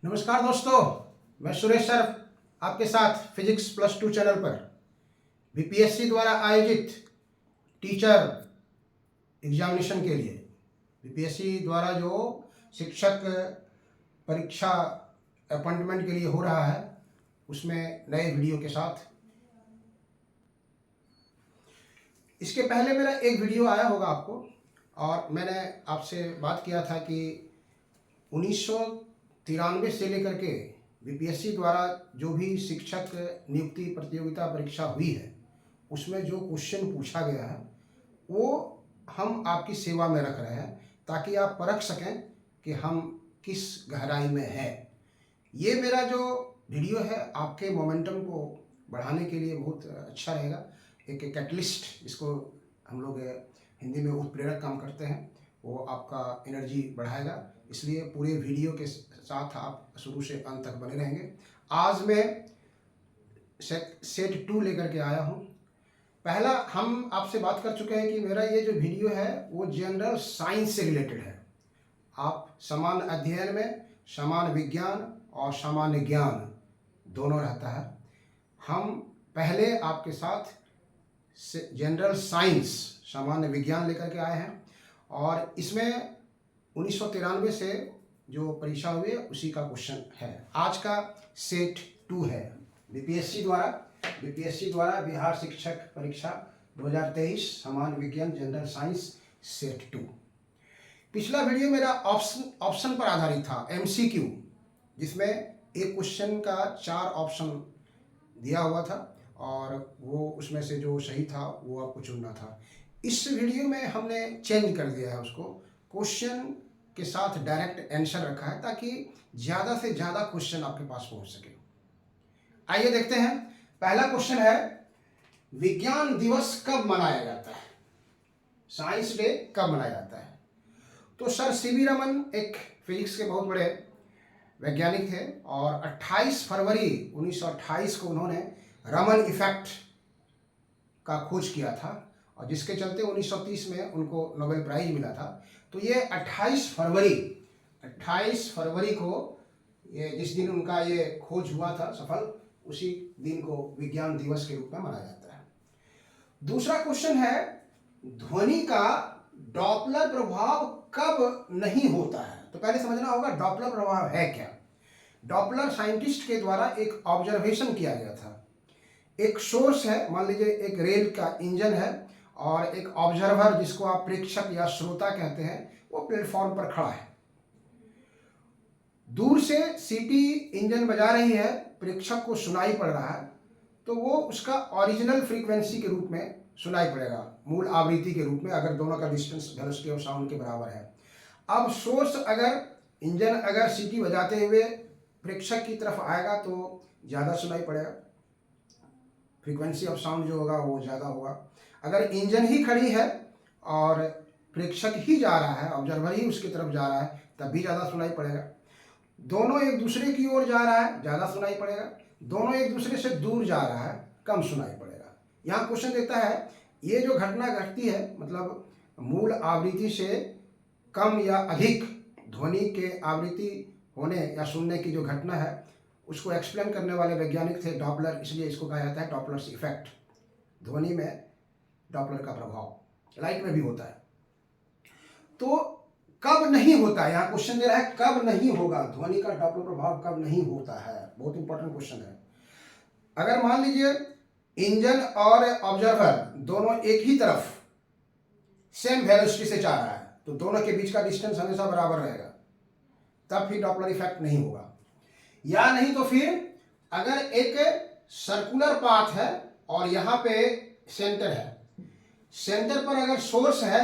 नमस्कार दोस्तों, मैं सुरेश सर आपके साथ फिजिक्स प्लस 2 चैनल पर बीपीएससी द्वारा आयोजित टीचर एग्जामिनेशन के लिए बीपीएससी द्वारा जो शिक्षक परीक्षा अपॉइंटमेंट के लिए हो रहा है उसमें नए वीडियो के साथ। इसके पहले मेरा एक वीडियो आया होगा आपको और मैंने आपसे बात किया था कि 1993 से लेकर के बीपीएससी द्वारा जो भी शिक्षक नियुक्ति प्रतियोगिता परीक्षा हुई है उसमें जो क्वेश्चन पूछा गया है वो हम आपकी सेवा में रख रहे हैं ताकि आप परख सकें कि हम किस गहराई में हैं। ये मेरा जो वीडियो है आपके मोमेंटम को बढ़ाने के लिए बहुत अच्छा रहेगा। एक कैटलिस्ट, जिसको हम लोग हिंदी में उत्प्रेरक काम करते हैं, वो आपका एनर्जी बढ़ाएगा। इसलिए पूरे वीडियो के साथ आप शुरू से अंत तक बने रहेंगे। आज मैं सेट 2 लेकर के आया हूँ। पहला हम आपसे बात कर चुके हैं कि मेरा ये जो वीडियो है वो जनरल साइंस से रिलेटेड है। आप सामान्य अध्ययन में सामान्य विज्ञान और सामान्य ज्ञान दोनों रहता है। हम पहले आपके साथ जनरल साइंस सामान्य विज्ञान लेकर के आए हैं और इसमें 1993 से जो परीक्षा हुई है उसी का क्वेश्चन है। आज का सेट 2 है बीपीएससी द्वारा बिहार शिक्षक परीक्षा 2023 सामान्य विज्ञान जनरल साइंस सेट 2। पिछला वीडियो मेरा ऑप्शन पर आधारित था, एमसीक्यू, जिसमें एक क्वेश्चन का 4 ऑप्शन दिया हुआ था और वो उसमें से जो सही था वो आपको चुनना था। इस वीडियो में हमने चेंज कर दिया है उसको, क्वेश्चन के साथ डायरेक्ट आंसर रखा है ताकि ज़्यादा से ज़्यादा क्वेश्चन आपके पास पहुंच सके। आइए देखते हैं। पहला क्वेश्चन है, विज्ञान दिवस कब मनाया जाता है? साइंस डे कब मनाया जाता है? तो सर सीवी रमन एक फिजिक्स के बहुत बड़े वैज्ञानिक थे और 28 फरवरी 1928 को उन्होंने रमन इफेक्ट का खोज किया था और जिसके चलते 1930 में उनको नोबेल प्राइज मिला था। तो ये 28 फरवरी को ये जिस दिन उनका ये खोज हुआ था सफल, उसी दिन को विज्ञान दिवस के रूप में मनाया जाता है। दूसरा क्वेश्चन है, ध्वनि का डॉपलर प्रभाव कब नहीं होता है? तो पहले समझना होगा डॉपलर प्रभाव है क्या। डॉपलर साइंटिस्ट के द्वारा एक ऑब्जर्वेशन किया गया था। एक सोर्स है, मान लीजिए एक रेल का इंजन है और एक ऑब्जर्वर जिसको आप प्रेक्षक या श्रोता कहते हैं वो प्लेटफॉर्म पर खड़ा है। दूर से सीटी इंजन बजा रही है, प्रेक्षक को सुनाई पड़ रहा है, तो वो उसका ओरिजिनल फ्रीक्वेंसी के रूप में सुनाई पड़ेगा, मूल आवृत्ति के रूप में, अगर दोनों का डिस्टेंस वेलोसिटी ऑफ साउंड के बराबर है। अब सोर्स इंजन अगर सीटी बजाते हुए प्रेक्षक की तरफ आएगा तो ज़्यादा सुनाई पड़ेगा, फ्रीक्वेंसी ऑफ साउंड जो होगा वो ज़्यादा होगा। अगर इंजन ही खड़ी है और प्रेक्षक ही जा रहा है, ऑब्जर्वर ही उसकी तरफ जा रहा है, तब भी ज़्यादा सुनाई पड़ेगा। दोनों एक दूसरे की ओर जा रहा है, ज़्यादा सुनाई पड़ेगा। दोनों एक दूसरे से दूर जा रहा है, कम सुनाई पड़ेगा। यहाँ क्वेश्चन देता है, ये जो घटना घटती है, मतलब मूल आवृत्ति से कम या अधिक ध्वनि के आवृत्ति होने या सुनने की जो घटना है उसको एक्सप्लेन करने वाले वैज्ञानिक थे डॉपलर, इसलिए इसको कहा जाता है डॉपलर्स इफेक्ट। ध्वनि में डॉपलर का प्रभाव लाइट में भी होता है। तो कब नहीं होता है, यहाँ क्वेश्चन दे रहा है कब नहीं होगा, ध्वनि का डॉपलर प्रभाव कब नहीं होता है। बहुत इंपॉर्टेंट क्वेश्चन है। अगर मान लीजिए इंजन और ऑब्जर्वर दोनों एक ही तरफ सेम वेलोसिटी से जा रहा है तो दोनों के बीच का डिस्टेंस हमेशा बराबर रहेगा, तब फिर डॉपलर इफेक्ट नहीं होगा। या नहीं तो फिर अगर एक सर्कुलर पाथ है और यहाँ पे सेंटर है, सेंटर पर अगर सोर्स है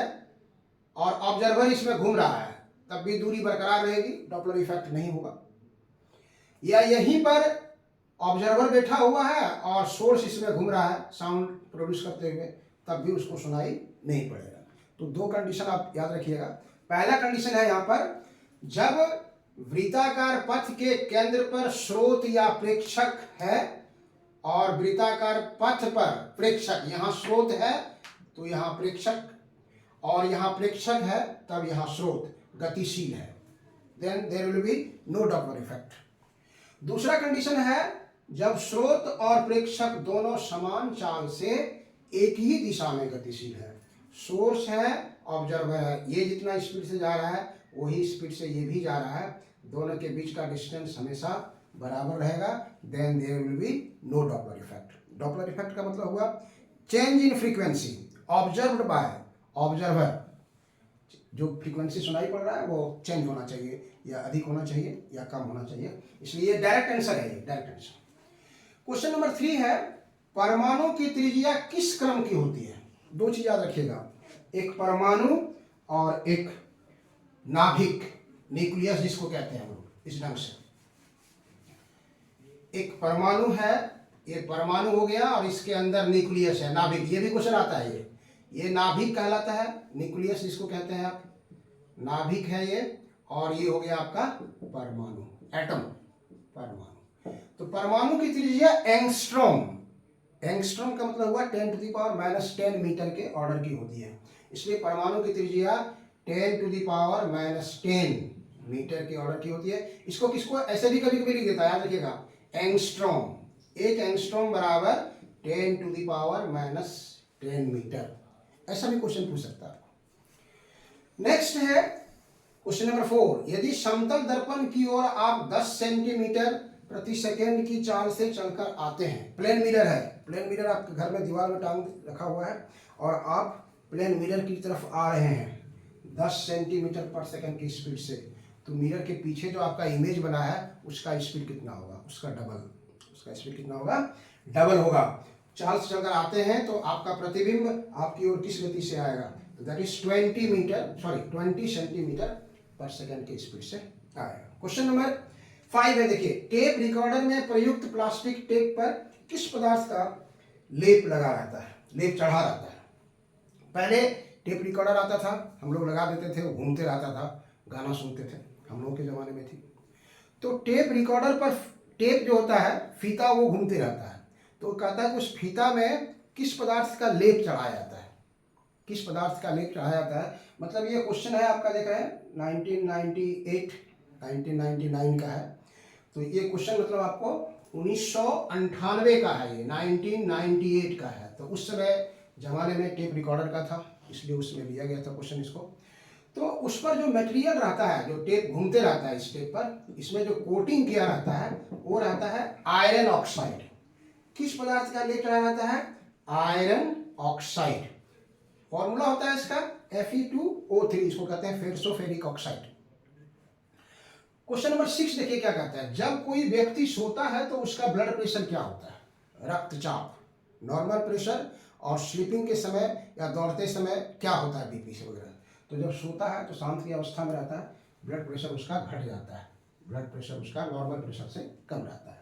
और ऑब्जर्वर इसमें घूम रहा है तब भी दूरी बरकरार रहेगी, डॉपलर इफेक्ट नहीं होगा। या यहीं पर ऑब्जर्वर बैठा हुआ है और सोर्स इसमें घूम रहा है साउंड प्रोड्यूस करते हुए, तब भी उसको सुनाई नहीं पड़ेगा। तो 2 कंडीशन आप याद रखिएगा। पहला कंडीशन है यहाँ पर, जब वृत्ताकार पथ के केंद्र पर स्रोत या प्रेक्षक है और वृत्ताकार पथ पर प्रेक्षक, यहाँ स्रोत है तो यहाँ प्रेक्षक, और यहाँ प्रेक्षक है तब यहाँ स्रोत गतिशील है, then there will be no Doppler effect. दूसरा कंडीशन है जब स्रोत और प्रेक्षक दोनों समान चाल से एक ही दिशा में गतिशील है। सोर्स है, ऑब्जर्वर है, ये जितना स्पीड से जा रहा है वही स्पीड से ये भी जा रहा है, दोनों के बीच का डिस्टेंस हमेशा बराबर रहेगा, then there will be no Doppler effect. Doppler effect का मतलब हुआ change in frequency observed by observer, जो फ्रीक्वेंसी सुनाई पड़ रहा है वो चेंज होना चाहिए, या अधिक होना चाहिए या कम होना चाहिए, इसलिए ये डायरेक्ट आंसर है, ये डायरेक्ट आंसर। क्वेश्चन नंबर 3 है परमाणु की त्रिज्या किस क्रम की होती है? दो चीज याद रखिएगा, एक परमाणु और एक नाभिक, न्यूक्लियस जिसको कहते हैं हम लोग, इस ढंग से। एक परमाणु है, ये परमाणु हो गया, और इसके अंदर न्यूक्लियस है, नाभिक, ये भी क्वेश्चन आता है, ये नाभिक कहलाता है, न्यूक्लियस जिसको कहते हैं आप, नाभिक है ये, और ये हो गया आपका परमाणु, एटम, परमाणु। तो परमाणु की त्रिज्या एंगस्ट्रॉम, एंगस्ट्रॉम का मतलब हुआ 10⁻⁻10 मीटर के ऑर्डर की होती है, इसलिए परमाणु की त्रिज्या 10⁻10 मीटर के ऑर्डर की होती है। इसको किसको ऐसे भी कभी कभी लिख देता है, याद रखिएगा, एंगस्ट्रॉम, एक एंगस्ट्रॉम बराबर 10⁻10 मीटर, ऐसा भी क्वेश्चन पूछ सकता है। नेक्स्ट है क्वेश्चन नंबर 4, यदि समतल दर्पण की ओर आप 10 सेंटीमीटर प्रति सेकेंड की चाल से चलकर आते हैं, प्लेन मिरर है, प्लेन मिरर आपके घर में दीवार में टांग रखा हुआ है, और आप प्लेन मिरर की तरफ आ रहे हैं 10 सेंटीमीटर पर सेकेंड की स्पीड से, तो मिरर के पीछे जो आपका इमेज बना है उसका स्पीड कितना होगा? उसका डबल, उसका स्पीड कितना होगा? डबल होगा। चाल से चलकर आते हैं तो आपका प्रतिबिंब आपकी ओर किस गति से आएगा? तो दैट इज 20 सेंटीमीटर पर सेकेंड की स्पीड से आएगा। क्वेश्चन नंबर 5 है, देखिए, टेप रिकॉर्डर में प्रयुक्त प्लास्टिक टेप पर किस पदार्थ का लेप लगा रहता है, लेप चढ़ा रहता है? पहले टेप रिकॉर्डर आता था, हम लोग लगा देते थे, वो घूमते रहता था, गाना सुनते थे, हम लोग के ज़माने में थी। तो टेप रिकॉर्डर पर टेप जो होता है, फीता, वो घूमते रहता है, तो कहता है कि उस फीता में किस पदार्थ का लेप चढ़ाया जाता है, किस पदार्थ का लेप चढ़ाया जाता है? मतलब ये क्वेश्चन है आपका, देख रहे हैं 1999 का है, तो ये क्वेश्चन मतलब आपको 1998 का है, ये 1998 का है, तो उस समय जमाने में टेप रिकॉर्डर का था, इसलिए उसमें लिया गया था क्वेश्चन इसको। तो उस पर जो मटेरियल रहता है, जो टेप घूमते रहता है इस टेप पर, इसमें जो कोटिंग किया रहता है वो रहता है आयरन ऑक्साइड। किस पदार्थ का लेप चढ़ाया जाता है? Iron oxide. फॉर्मूला होता है इसका Fe2O3, इसको कहते हैं फेरसोफेरिक ऑक्साइड। क्वेश्चन नंबर 6 देखिए क्या कहता है, जब कोई व्यक्ति सोता है तो उसका ब्लड प्रेशर क्या होता है? रक्तचाप, नॉर्मल प्रेशर, और स्लीपिंग के समय या दौड़ते समय क्या होता है? बीपी से वगैरह। तो जब सोता है तो शांत की अवस्था में रहता है, ब्लड प्रेशर उसका घट जाता है, ब्लड प्रेशर उसका नॉर्मल प्रेशर से कम रहता है।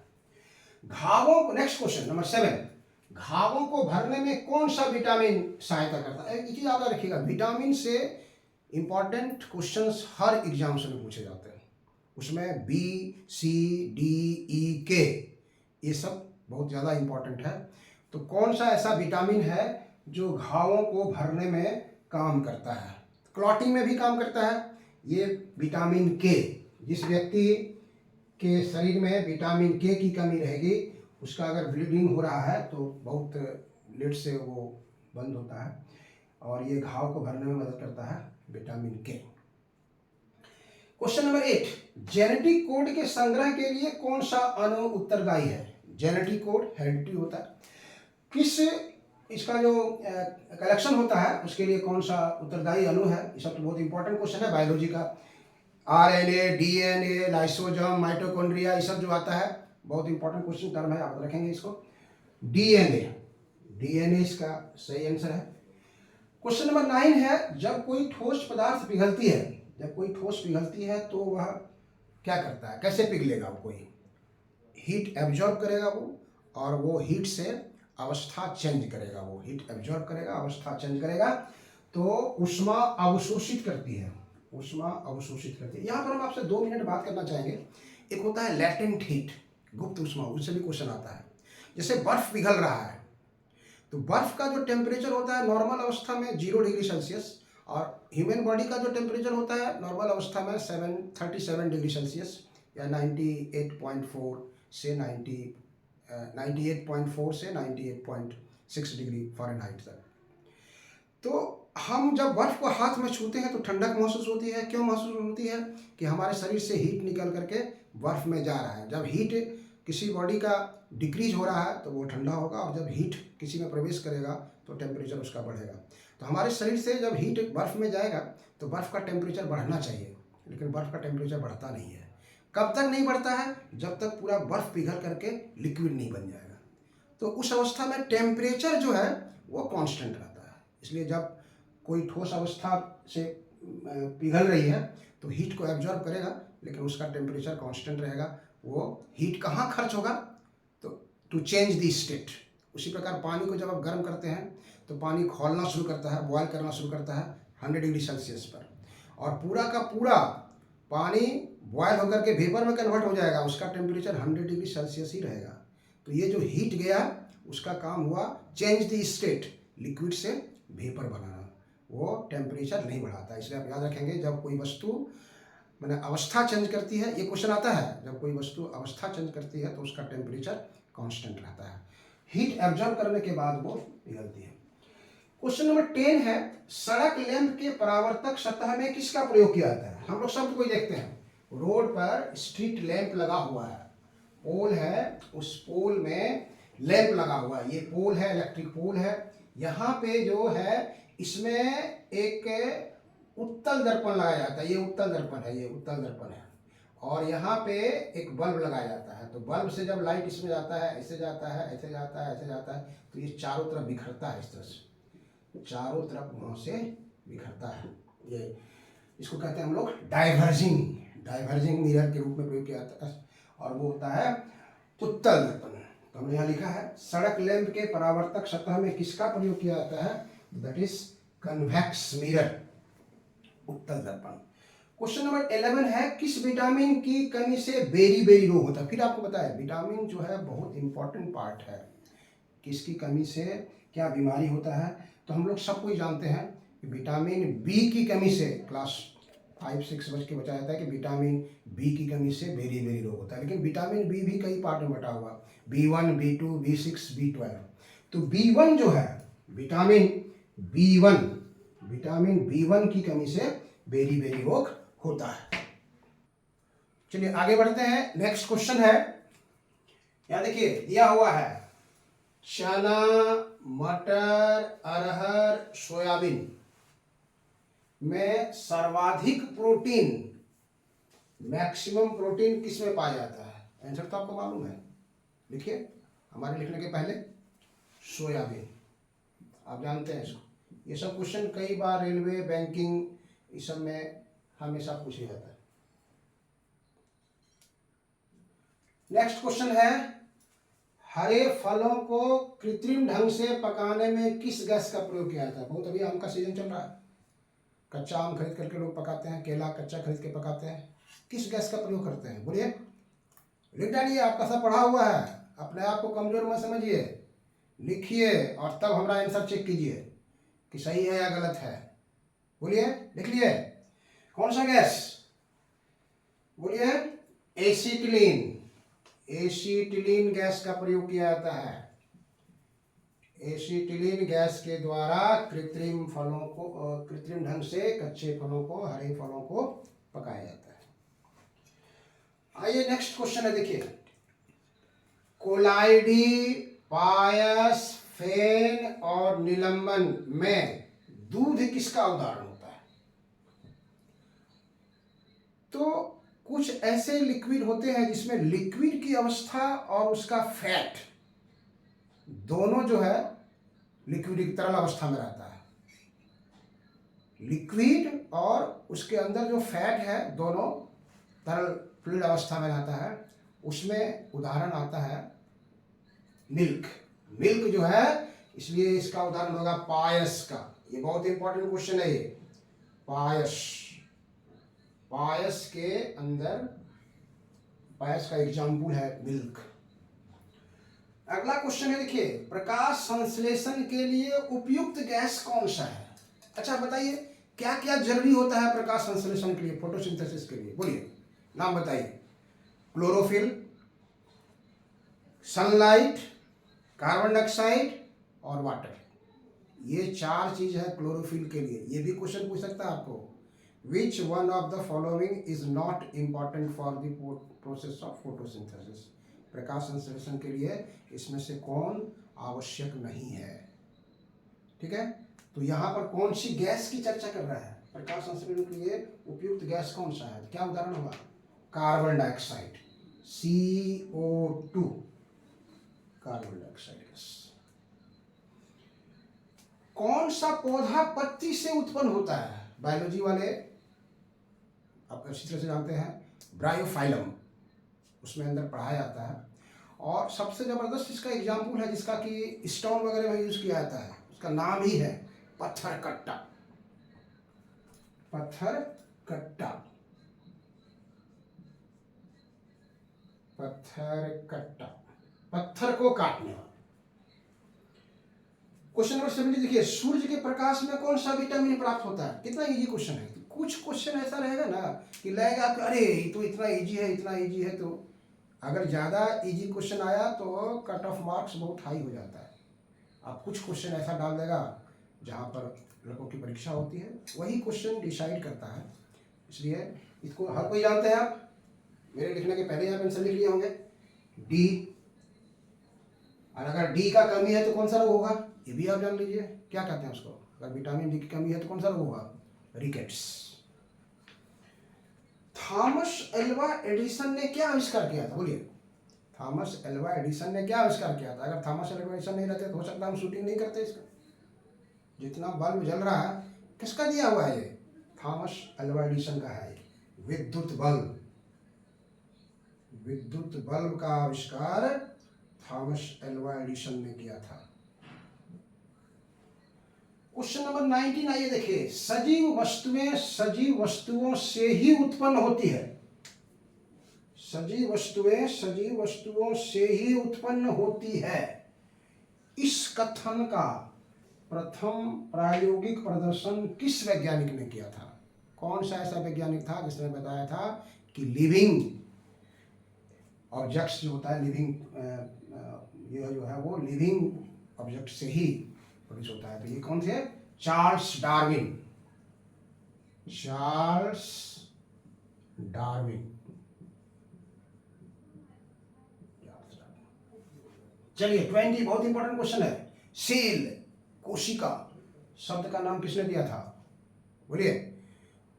घावों को, नेक्स्ट क्वेश्चन नंबर 7, घावों को भरने में कौन सा विटामिन सहायता करता है? एक चीज याद रखिएगा, विटामिन से इंपॉर्टेंट क्वेश्चंस हर एग्जाम से पूछे जाते हैं, उसमें बी, सी, डी, ई, के, ये सब बहुत ज़्यादा इंपॉर्टेंट है। तो कौन सा ऐसा विटामिन है जो घावों को भरने में काम करता है? क्लॉटिंग में भी काम करता है ये विटामिन के। जिस व्यक्ति के शरीर में विटामिन के की कमी रहेगी, उसका अगर ब्लीडिंग हो रहा है तो बहुत लेट से वो बंद होता है, और ये घाव को भरने में मदद करता है विटामिन के। क्वेश्चन नंबर 8, जेनेटिक कोड के संग्रह के लिए कौन सा अणु उत्तरदायी है? जेनेटिक कोड हेरिडिटी होता है, किस इसका जो कलेक्शन होता है उसके लिए कौन सा उत्तरदायी अणु है? ये सब तो बहुत इंपॉर्टेंट क्वेश्चन है बायोलॉजी का। आरएनए, डीएनए, लाइसोजोम, माइटोकॉन्ड्रिया, ये सब जो आता है बहुत इंपॉर्टेंट क्वेश्चन टर्म है, आप रखेंगे इसको। डीएनए, डीएनए इसका सही आंसर है। क्वेश्चन नंबर 9 है, जब कोई ठोस पदार्थ पिघलती है, जब कोई ठोस पिघलती है तो वह क्या करता है? कैसे पिघलेगा? वो कोई हीट एब्जॉर्ब करेगा वो, और वो हीट से अवस्था चेंज करेगा, वो हीट एब्जॉर्ब करेगा, अवस्था चेंज करेगा, तो उष्मा अवशोषित करती है, उष्मा अवशोषित करती है। यहाँ पर हम आपसे 2 मिनट बात करना चाहेंगे। एक होता है लैटेंट हीट, गुप्त उष्मा, उससे भी क्वेश्चन आता है। जैसे बर्फ पिघल रहा है, तो बर्फ का जो टेम्परेचर होता है नॉर्मल अवस्था में 0 डिग्री सेल्सियस, और ह्यूमन बॉडी का जो टेम्परेचर होता है नॉर्मल अवस्था में 37 डिग्री सेल्सियस या 98.4 से 98.4 से 98.6 डिग्री फ़ारेनहाइट तक। तो हम जब बर्फ़ को हाथ में छूते हैं तो ठंडक महसूस होती है। क्यों महसूस होती है? कि हमारे शरीर से हीट निकल करके बर्फ़ में जा रहा है। जब हीट किसी बॉडी का डिक्रीज हो रहा है तो वो ठंडा होगा, और जब हीट किसी में प्रवेश करेगा तो टेम्परेचर उसका बढ़ेगा। तो हमारे शरीर से जब हीट बर्फ़ में जाएगा तो बर्फ़ का टेम्परेचर बढ़ना चाहिए, लेकिन बर्फ़ का टेम्परेचर बढ़ता नहीं है। कब तक नहीं बढ़ता है? जब तक पूरा बर्फ़ पिघल करके लिक्विड नहीं बन जाएगा। तो उस अवस्था में टेम्परेचर जो है वो कांस्टेंट रहता है। इसलिए जब कोई ठोस अवस्था से पिघल रही है तो हीट को एब्जॉर्ब करेगा, लेकिन उसका टेम्परेचर कांस्टेंट रहेगा। वो हीट कहाँ खर्च होगा? तो टू चेंज द स्टेट। उसी प्रकार पानी को जब आप गर्म करते हैं तो पानी खौलना शुरू करता है, बॉयल करना शुरू करता है 100 डिग्री सेल्सियस पर, और पूरा का पूरा पानी बॉयल होकर के वेपर में कन्वर्ट हो जाएगा। उसका टेम्परेचर 100 डिग्री सेल्सियस ही रहेगा। तो ये जो हीट गया उसका काम हुआ चेंज द स्टेट, लिक्विड से वेपर बनाना। वो टेम्परेचर नहीं बढ़ाता। इसलिए आप याद रखेंगे, जब कोई वस्तु मैंने अवस्था चेंज करती है, ये क्वेश्चन आता है, जब कोई वस्तु अवस्था चेंज करती है तो उसका टेम्परेचर कांस्टेंट रहता है। हीट एब्जॉर्ब करने के बाद वो पिघलती है। क्वेश्चन नंबर 10 है, सड़क लैंप के परावर्तक सतह में किसका प्रयोग किया जाता है? हम लोग शब्द को देखते हैं। रोड पर स्ट्रीट लैंप लगा हुआ है, पोल है, उस पोल में लैंप लगा हुआ है। ये पोल है, इलेक्ट्रिक पोल है। यहाँ पे जो है इसमें एक उत्तल दर्पण लगाया जाता है। ये उत्तल दर्पण है, ये उत्तल दर्पण है। और यहाँ पे एक बल्ब लगाया जाता है। तो बल्ब से जब लाइट इसमें जाता है, ऐसे जाता है, ऐसे जाता है, ऐसे जाता है, तो ये चारों तरफ बिखरता है। इस तरह से चारों तरफ वहाँ से बिखरता है। ये इसको कहते हैं हम लोग डाइवर्जिंग मिरर के रूप में प्रयोग किया जाता है, और वो होता है उत्तल दर्पण। तो हमने यहाँ लिखा है, सड़क लैंप के परावर्तक सतह में किसका प्रयोग किया जाता है? दैट इज कन्वेक्स मिरर, उत्तल दर्पण। क्वेश्चन नंबर 11 है, किस विटामिन की कमी से बेरी रोग होता है? फिर आपको पता है विटामिन जो है बहुत इंपॉर्टेंट पार्ट है। किसकी कमी से क्या बीमारी होता है? तो हम लोग सब कोई जानते हैं कि विटामिन बी की कमी से, क्लास 5-6 बज के बताया जाता है कि विटामिन बी की कमी से बेरी रोग होता है। लेकिन विटामिन बी भी कई पार्ट में बटा हुआ, B1, B2, B6, B12। तो B1 जो है, विटामिन B1 की कमी से बेरी रोग होता है। चलिए आगे बढ़ते हैं। नेक्स्ट क्वेश्चन है, यहां देखिए दिया हुआ है, चना, मटर, अरहर, सोयाबीन में सर्वाधिक प्रोटीन, मैक्सिमम प्रोटीन किस में पाया जाता है? आंसर तो आपको मालूम है, लिखिए हमारे लिखने के पहले। सोयाबीन, आप जानते हैं इसको। ये सब क्वेश्चन कई बार रेलवे, बैंकिंग, इस सब में हमेशा पूछे जाता है। नेक्स्ट क्वेश्चन है, हरे फलों को कृत्रिम ढंग से पकाने में किस गैस का प्रयोग किया जाता है? बहुत अभी आम का सीजन चल रहा है, कच्चा आम खरीद करके लोग पकाते हैं, केला कच्चा खरीद के पकाते हैं। किस गैस का प्रयोग करते हैं? बोलिए, लिख डालिए। आपका सब पढ़ा हुआ है, अपने आप को कमजोर मत समझिए, लिखिए और तब हमारा आंसर चेक कीजिए कि सही है या गलत है। बोलिए, लिख लिए। कौन सा गैस? बोलिए, एसीटिलीन गैस का प्रयोग किया जाता है। एसीटिलीन गैस के द्वारा कृत्रिम ढंग से कच्चे फलों को, हरे फलों को पकाया जाता है। आइए नेक्स्ट क्वेश्चन है, देखिए, कोलाइडी, पायस, फेन और निलंबन में दूध किसका उदाहरण होता है? तो कुछ ऐसे लिक्विड होते हैं जिसमें लिक्विड की अवस्था और उसका फैट दोनों जो है लिक्विड तरल अवस्था में रहता है। लिक्विड और उसके अंदर जो फैट है दोनों तरल फ्लूइड अवस्था में रहता है। उसमें उदाहरण आता है मिल्क जो है, इसलिए इसका उदाहरण होगा पायस का। ये बहुत इंपॉर्टेंट क्वेश्चन है ये। पायस के अंदर, पायस का एग्जाम्पल है मिल्क। अगला क्वेश्चन है, देखिए, प्रकाश संश्लेषण के लिए उपयुक्त गैस कौन सा है? अच्छा बताइए, क्या क्या जरूरी होता है प्रकाश संश्लेषण के लिए, फोटोसिंथेसिस के लिए? बोलिए, नाम बताइए। क्लोरोफिल, सनलाइट, कार्बन डाइऑक्साइड और वाटर, ये 4 चीज है क्लोरोफिल के लिए। ये भी क्वेश्चन पूछ सकता है आपको, which one of the following is not important for the process of photosynthesis, प्रकाश संश्लेषण के लिए इसमें से कौन आवश्यक नहीं है। ठीक है, तो यहाँ पर कौन सी गैस की चर्चा कर रहा है, प्रकाश संश्लेषण के लिए उपयुक्त गैस कौन सा है, क्या उदाहरण होगा, carbon dioxide, CO2, carbon dioxide gas. कौन सा पौधा पत्ती से उत्पन्न होता है, बायोलॉजी वाले आप अच्छी तरह से जानते हैं, ब्रायोफाइलम, उसमें अंदर पढ़ाया जाता है। और सबसे जबरदस्त इसका एग्जाम्पल है जिसका कि स्टोन वगैरह में यूज किया जाता है, उसका नाम ही है पत्थर कट्टा। पत्थर कट्टा, पत्थर कट्टा, पत्थर को काटने वाला। क्वेश्चन नंबर 70 देखिए, सूर्य के प्रकाश में कौन सा विटामिन प्राप्त होता है। कितना इजी क्वेश्चन है। कुछ क्वेश्चन ऐसा रहेगा ना कि लगेगा कि अरे ये तो इतना इजी है, इतना इजी है, तो अगर ज़्यादा इजी क्वेश्चन आया तो कट ऑफ मार्क्स बहुत हाई हो जाता है। आप कुछ क्वेश्चन ऐसा डाल देगा जहाँ पर लड़कों की परीक्षा होती है, वही क्वेश्चन डिसाइड करता है। इसलिए इसको हर कोई जानते हैं। आप मेरे लिखने के पहले आप आंसर लिख लिए होंगे डी, और अगर डी का कमी है तो कौन सा रोग होगा, ये भी आप जान लीजिए। क्या कहते हैं उसको, अगर विटामिन डी की कमी है तो कौन सा रोग होगा, रिकेट्स। थॉमस एल्वा एडिसन ने क्या आविष्कार किया था, बोलिए। थॉमस एल्वा एडिसन ने क्या आविष्कार किया था। अगर थॉमस एल्वा एडिसन नहीं रहते तो हो सकता है हम शूटिंग नहीं करते इसका। जितना बल्ब जल रहा है किसका दिया हुआ है, ये थॉमस एल्वा एडिसन का है। विद्युत बल्ब, विद्युत बल्ब का आविष्कार थॉमस एल्वा एडिसन ने किया था। क्वेश्चन नंबर 19 आइए देखिए, सजीव वस्तुएं सजीव वस्तुओं से ही उत्पन्न होती है। सजीव वस्तुएं सजीव वस्तुओं से ही उत्पन्न होती है, इस कथन का प्रथम प्रायोगिक प्रदर्शन किस वैज्ञानिक ने किया था। कौन सा ऐसा वैज्ञानिक था जिसने बताया था कि लिविंग ऑब्जेक्ट्स जो होता है, लिविंग ये जो है वो लिविंग ऑब्जेक्ट से ही प्रोड्यूस होता है। तो ये कौन थे, चार्ल्स डार्विन, चार्ल्स डार्विन। चलिए 20 बहुत इंपॉर्टेंट क्वेश्चन है। सेल, कोशिका शब्द का नाम किसने दिया था, बोलिए।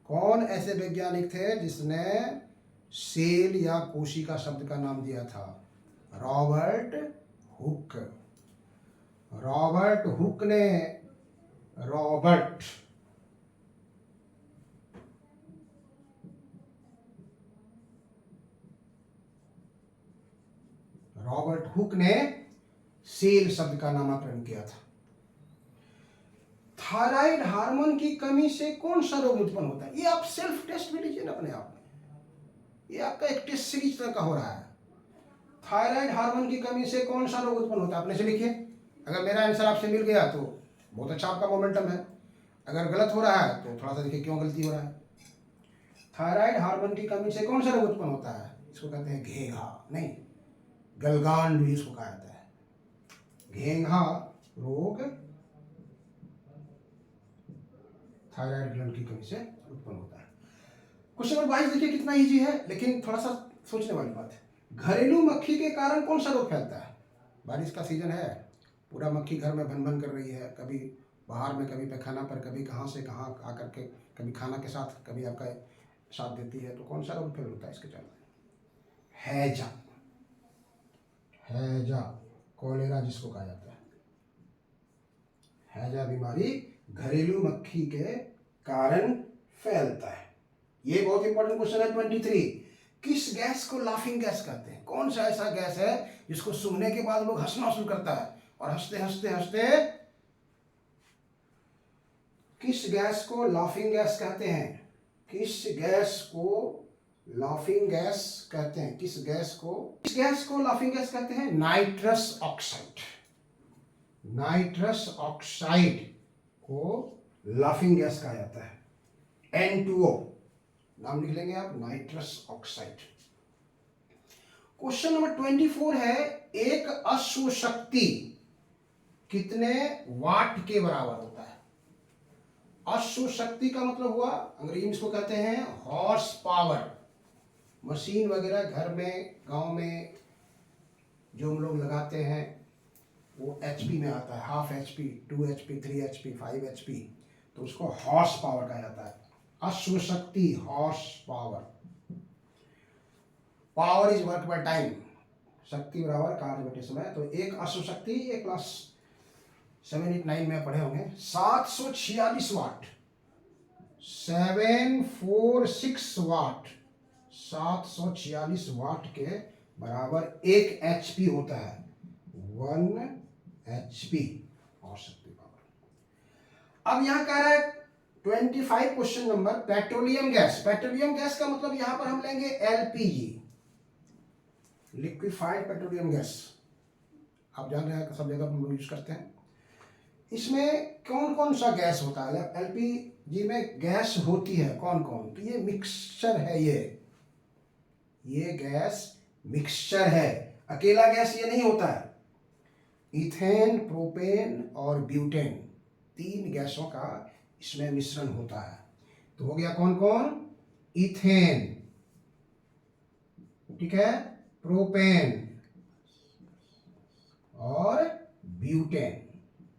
कौन ऐसे वैज्ञानिक थे जिसने सेल या कोशिका शब्द का नाम दिया था, रॉबर्ट हुक। रॉबर्ट हुक ने, रॉबर्ट हुक ने सेल शब्द का नामकरण किया था। थायराइड हार्मोन की कमी से कौन सा रोग उत्पन्न होता है, ये आप सेल्फ टेस्ट भी लीजिए ना अपने आप में, ये आपका एक टेस्ट सीरीज तरह का हो रहा है। थायराइड हार्मोन की कमी से कौन सा रोग उत्पन्न होता है, अपने से लिखिए। अगर मेरा आंसर आपसे मिल गया तो बहुत अच्छा आपका मोमेंटम है, अगर गलत हो रहा है तो थोड़ा सा देखिए क्यों गलती हो रहा है। थायराइड हार्मोन की कमी से कौन सा रोग उत्पन्न होता है, इसको कहते हैं घेंघा, नहीं गलगांड भी इसको कहा जाता है। घेंघा रोग थायराइड ग्लैंड की कमी से उत्पन्न होता है। क्वेश्चन नंबर 22 देखिए कितना इजी है, लेकिन थोड़ा सा सोचने वाली बात है। घरेलू मक्खी के कारण कौन सा रोग फैलता है, बारिश का सीजन है, पूरा मक्खी घर में भन भन कर रही है, कभी बाहर में, कभी पैखाना पर, कभी कहाँ से कहाँ आकर के, कभी खाना के साथ, कभी आपका साथ देती है, तो कौन सा रोग फैल होता है इसके चलते, हैजा। हैजा कॉलेरा जिसको कहा जाता है, हैजा बीमारी घरेलू मक्खी के कारण फैलता है। ये बहुत इंपॉर्टेंट क्वेश्चन है 23। किस गैस को लाफिंग गैस कहते हैं, कौन सा ऐसा गैस है जिसको सूंघने के बाद लोग हंसना शुरू करता है और हंसते हंसते हंसते, किस गैस को लाफिंग गैस कहते हैं, किस गैस को लाफिंग गैस कहते हैं, किस गैस को लाफिंग गैस कहते हैं, नाइट्रस ऑक्साइड। नाइट्रस ऑक्साइड को लाफिंग गैस कहा जाता है, N2O नाम लिख लेंगे आप, नाइट्रस ऑक्साइड। क्वेश्चन नंबर 24 है, एक अश्व शक्ति कितने वाट के बराबर होता है? अश्व शक्ति का मतलब हुआ, अंग्रेजी में इसको कहते हैं हॉर्स पावर। मशीन वगैरह घर में, गांव में जो हम लोग लगाते हैं वो एचपी में आता है, half HP, 2 HP, 3 HP, 5 HP, तो उसको हॉर्स पावर कहा जाता है। अश्व शक्ति, horse power. Power is work by time, शक्ति बराबर कार्य बटे समय। तो एक अश्व शक्ति, ये क्लास 7, 8, 9 में पढ़े होंगे, 746 वाट, 746 वाट, 746 वाट के बराबर 1 HP होता है, 1 HP और शक्ति पावर। अब यहां कह रहा है 25 question number, petroleum gas. Petroleum gas का मतलब यहां पर हम लेंगे LPG, लिक्विफाइड पेट्रोलियम गैस। आप जान रहे हैं सब जगह हम लोग यूज करते हैं। इसमें कौन कौन सा गैस होता है? LPG में गैस होती है कौन कौन? तो ये मिक्सचर है, ये गैस मिक्सचर है, अकेला गैस ये नहीं होता है। इथेन, प्रोपेन और ब्यूटेन, 3 गैसों का इसमें मिश्रण होता है। तो हो गया कौन कौन? इथेन, ठीक है, प्रोपेन और ब्यूटेन।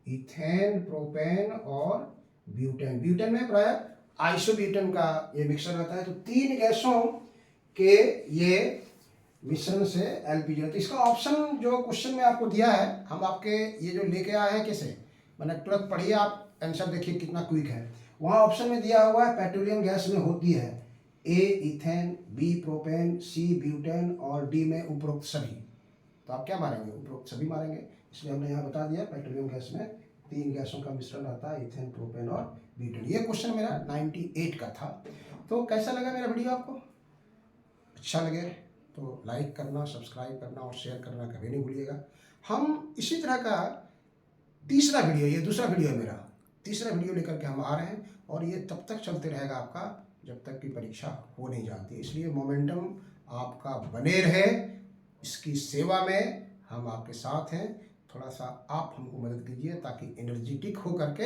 इथेन, प्रोपेन और ब्यूटेन। ब्यूटेन में प्राय आइसोब्यूटेन का ये मिक्सचर रहता है। तो 3 गैसों के ये मिश्रण से एलपीजी होता है। इसका ऑप्शन जो क्वेश्चन में आपको दिया है, हम आपके ये जो लेके आए हैं कैसे, मैंने तुरंत पढ़िए, आप आंसर देखिए कितना क्विक है। वहाँ ऑप्शन में दिया हुआ है पेट्रोलियम गैस में होती है A ethane, B propane, C butane और D में उपरोक्त सभी। तो आप क्या मारेंगे? उपरोक्त सभी मारेंगे। इसलिए हमने यहाँ बता दिया पेट्रोलियम गैस में 3 गैसों का मिश्रण रहता है, इथेन, प्रोपेन और ब्यूटेन। ये क्वेश्चन मेरा 98 का था। तो कैसा लगा मेरा वीडियो आपको? अच्छा लगे तो लाइक करना, सब्सक्राइब करना और शेयर करना कभी नहीं भूलिएगा। हम इसी तरह का तीसरा वीडियो, ये दूसरा वीडियो है मेरा, तीसरा वीडियो लेकर के हम आ रहे हैं और ये तब तक चलते रहेगा आपका जब तक कि परीक्षा हो नहीं जाती। इसलिए मोमेंटम आपका बने रहे, इसकी सेवा में हम आपके साथ हैं। थोड़ा सा आप हमको मदद कीजिए ताकि एनर्जेटिक हो करके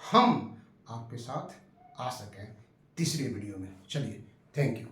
हम आपके साथ आ सकें तीसरे वीडियो में। चलिए, थैंक यू।